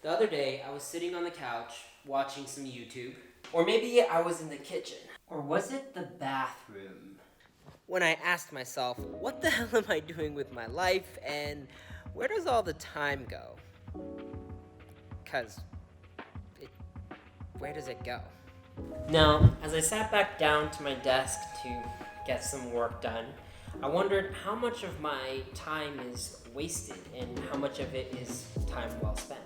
The other day, I was sitting on the couch watching some YouTube, or maybe I was in the kitchen, or was it the bathroom? When I asked myself, what the hell am I doing with my life, and where does all the time go? Where does it go? Now, as I sat back down to my desk to get some work done, I wondered how much of my time is wasted and how much of it is time well spent.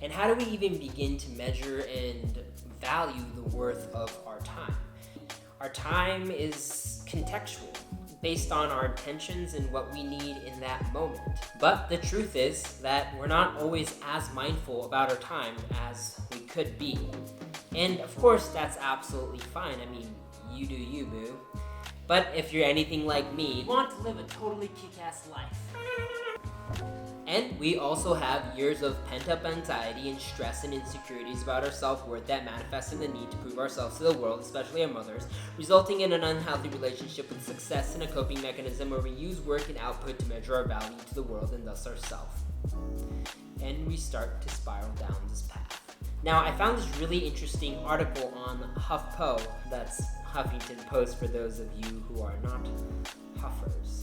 And how do we even begin to measure and value the worth of our time? Our time is contextual, based on our intentions and what we need in that moment. But the truth is that we're not always as mindful about our time as we could be. And of course, that's absolutely fine. I mean, you do you, boo. But if you're anything like me, you want to live a totally kick-ass life. And we also have years of pent-up anxiety and stress and insecurities about our self-worth that manifest in the need to prove ourselves to the world, especially our mothers, resulting in an unhealthy relationship with success and a coping mechanism where we use work and output to measure our value to the world and thus ourself. And we start to spiral down this path. Now, I found this really interesting article on HuffPo, that's Huffington Post for those of you who are not Huffers.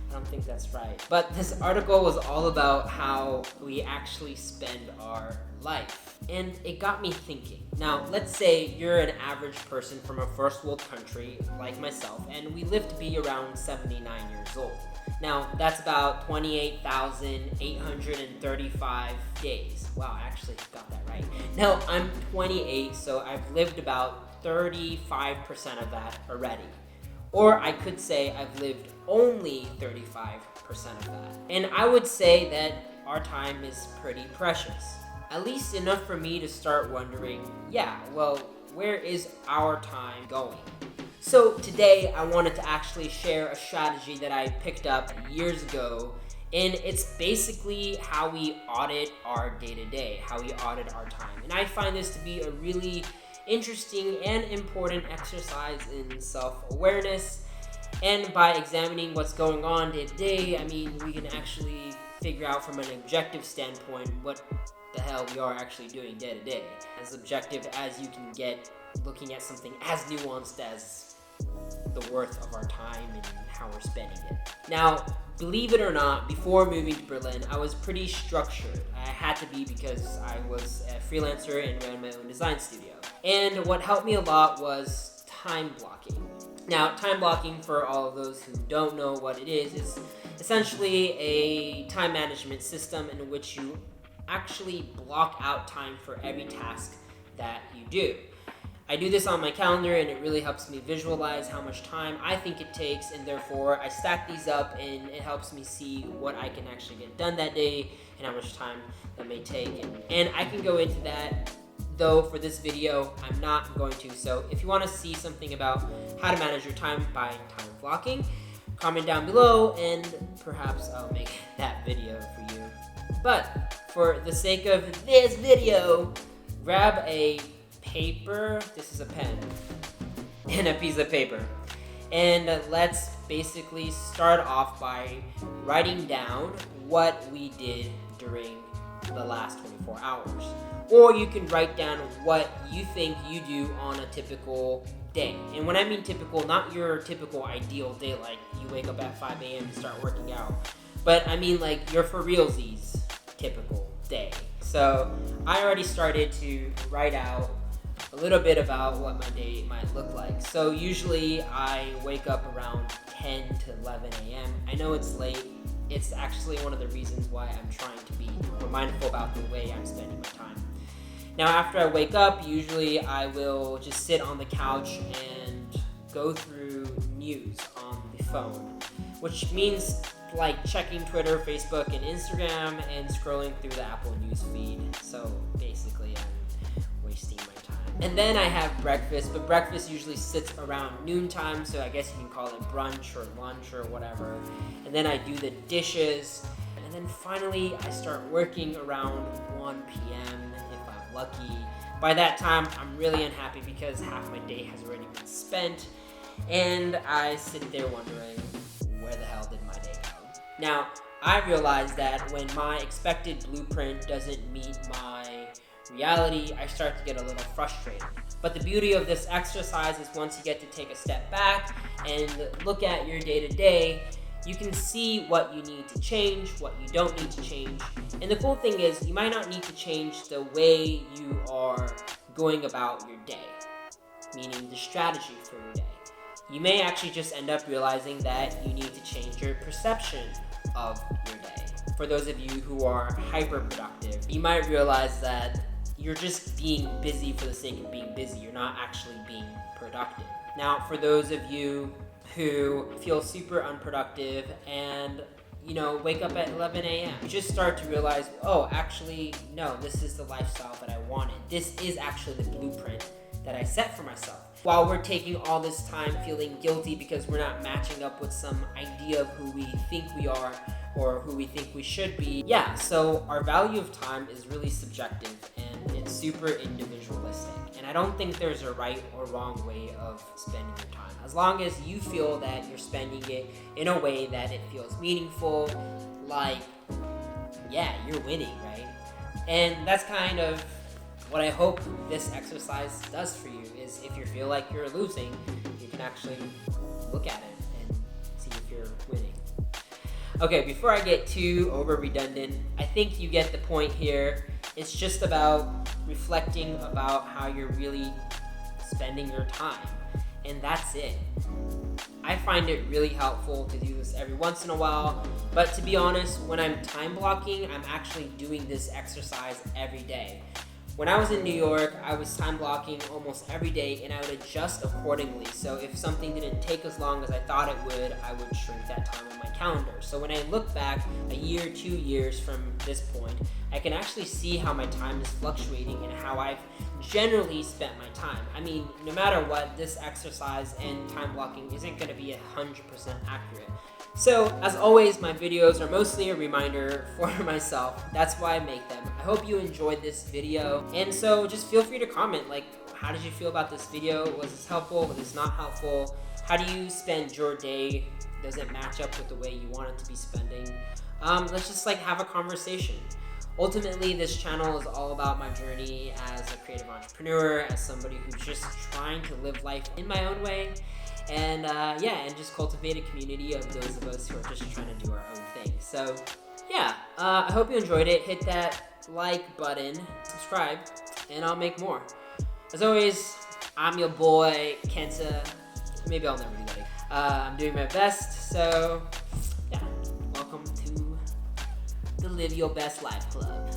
I don't think that's right. But this article was all about how we actually spend our life. And it got me thinking. Now, let's say you're an average person from a first world country like myself, and we live to be around 79 years old. Now, that's about 28,835 days. Wow, I actually got that right. Now, I'm 28, so I've lived about 35% of that already. Or I could say I've lived only 35% of that. And I would say that our time is pretty precious. At least enough for me to start wondering, where is our time going? So today I wanted to actually share a strategy that I picked up years ago, and it's basically how we audit our day-to-day, how we audit our time. And I find this to be a really interesting and important exercise in self-awareness. And by examining what's going on day to day, I mean, we can actually figure out from an objective standpoint what the hell we are actually doing day to day. As objective as you can get looking at something as nuanced as the worth of our time and how we're spending it. Now, believe it or not, before moving to Berlin, I was pretty structured. I had to be because I was a freelancer and ran my own design studio. And what helped me a lot was time blocking. Now, time blocking, for all of those who don't know what it is essentially a time management system in which you actually block out time for every task that you do. I do this on my calendar, and it really helps me visualize how much time I think it takes, and therefore I stack these up, and it helps me see what I can actually get done that day and how much time that may take. And I can go into that, though for this video I'm not going to. So if you want to see something about how to manage your time by time blocking, comment down below and perhaps I'll make that video for you. But for the sake of this video, grab a paper, this is a pen, and a piece of paper. And let's basically start off by writing down what we did during the last 24 hours. Or you can write down what you think you do on a typical day. And when I mean typical, not your typical ideal day, like you wake up at 5 a.m. and start working out. But I mean like your for realsies typical day. So I already started to write out a little bit about what my day might look like. So usually I wake up around 10 to 11 a.m. I know it's late. It's actually one of the reasons why I'm trying to be more mindful about the way I'm spending my time. Now, after I wake up, usually I will just sit on the couch and go through news on the phone, which means like checking Twitter, Facebook, and Instagram and scrolling through the Apple News feed. So basically, I'm wasting my time. And then I have breakfast, but breakfast usually sits around noontime, so I guess you can call it brunch or lunch or whatever. And then I do the dishes, and then finally I start working around 1 p.m. if I'm lucky. By that time, I'm really unhappy because half my day has already been spent, and I sit there wondering, where the hell did my day go? Now, I realize that when my expected blueprint doesn't meet my reality, I start to get a little frustrated. But the beauty of this exercise is once you get to take a step back and look at your day-to-day, you can see what you need to change, what you don't need to change. And the cool thing is, you might not need to change the way you are going about your day, meaning the strategy for your day. You may actually just end up realizing that you need to change your perception of your day. For those of you who are hyper-productive, you might realize that you're just being busy for the sake of being busy. You're not actually being productive. Now, for those of you who feel super unproductive and wake up at 11 a.m. You just start to realize, oh, actually, no, this is the lifestyle that I wanted. This is actually the blueprint that I set for myself. While we're taking all this time feeling guilty because we're not matching up with some idea of who we think we are or who we think we should be. Yeah, so our value of time is really subjective and it's super individualistic. And I don't think there's a right or wrong way of spending your time. As long as you feel that you're spending it in a way that it feels meaningful, like, yeah, you're winning, right? And that's kind of what I hope this exercise does for you, is if you feel like you're losing, you can actually look at it and see if you're winning. Okay, before I get too over redundant, I think you get the point here. It's just about reflecting about how you're really spending your time, and that's it. I find it really helpful to do this every once in a while, but to be honest, when I'm time blocking, I'm actually doing this exercise every day. When I was in New York, I was time blocking almost every day and I would adjust accordingly. So if something didn't take as long as I thought it would, I would shrink that time on my calendar. So when I look back a year, 2 years from this point, I can actually see how my time is fluctuating and how I've generally spent my time. I mean, no matter what, this exercise and time blocking isn't going to be 100% accurate. So, as always, my videos are mostly a reminder for myself. That's why I make them. I hope you enjoyed this video. And so, just feel free to comment, like, how did you feel about this video? Was this helpful? Was this not helpful? How do you spend your day? Does it match up with the way you want it to be spending? Let's just, have a conversation. Ultimately, this channel is all about my journey as a creative entrepreneur, as somebody who's just trying to live life in my own way. And and just cultivate a community of those of us who are just trying to do our own thing. So I hope you enjoyed it. Hit that like button, subscribe, and I'll make more. As always, I'm your boy Kenta. Maybe I'll never do that again. I'm doing my best, so welcome to the Live Your Best Life Club.